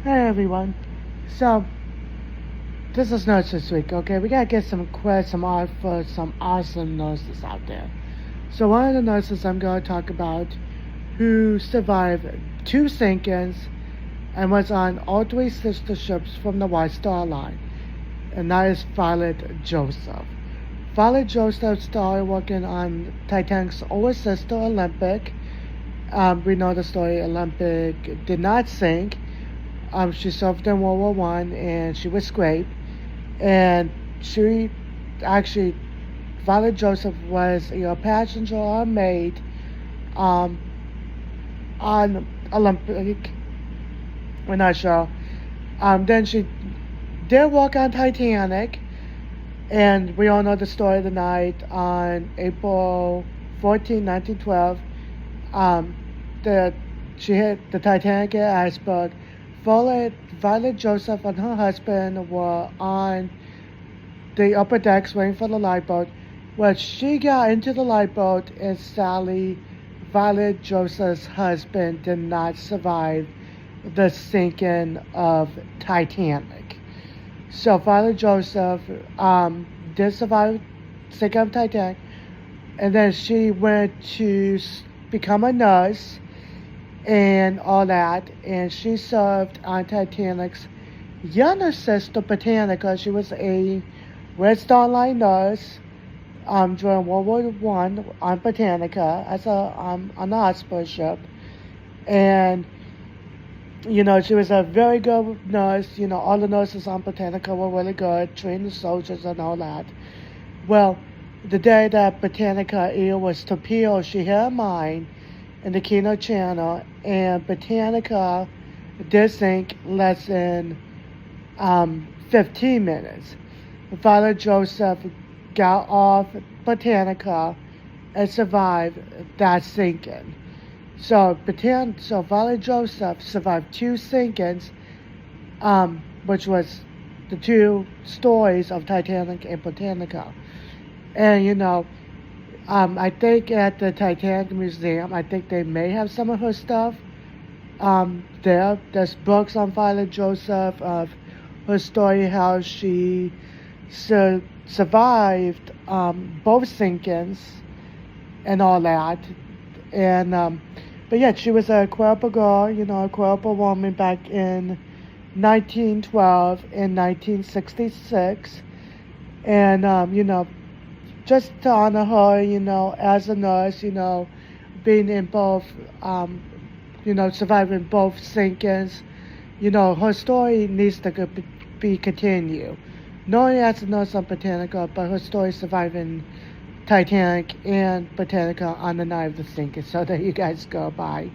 Hey everyone. So this is Nurse this week, okay? We gotta get some for some awesome nurses out there. So one of the nurses I'm gonna talk about who survived 2 sinkings and was on all 3 sister ships from the White Star Line, and that is Violet Joseph. Violet Joseph started working on Titanic's older sister Olympic. We know the story. Olympic did not sink. She served in World War One, and she was great. And she actually, Violet Joseph was passenger or maid on Olympic. We're not sure. Then she did work on Titanic, and we all know the story of the night on April 14, 1912. She hit the Titanic iceberg. Violet Joseph and her husband were on the upper decks waiting for the lifeboat. When she got into the lifeboat, and Sally, Violet Joseph's husband, did not survive the sinking of Titanic. So Violet Joseph did survive the sinking of Titanic, and then she went to become a nurse and all that, and she served on Titanic's younger sister Britannica. She was a Red Star Line nurse during World War One on Britannica as on the hospital ship, and she was a very good nurse. All the nurses on Britannica were really good, trained the soldiers and all that. Well, the day that Britannica was torpedoed, she hit a mine in the Kino Channel, and Britannica did sink less than 15 minutes. Violet Joseph got off Britannica and survived that sinking. So Violet Joseph survived 2 sinkings, which was the 2 stories of Titanic and Britannica. And I think at the Titanic Museum, I think they may have some of her stuff there. There's books on Violet Joseph of her story, how she survived both sinkings and all that. And but yeah, she was a Quaker girl, a Quaker woman back in 1912 and 1966. And just to honor her, as a nurse, being in both, surviving both sinkings, her story needs to be continued. Not only as a nurse on Britannica, but her story surviving Titanic and Britannica on the night of the sinking. So there you guys go. Bye.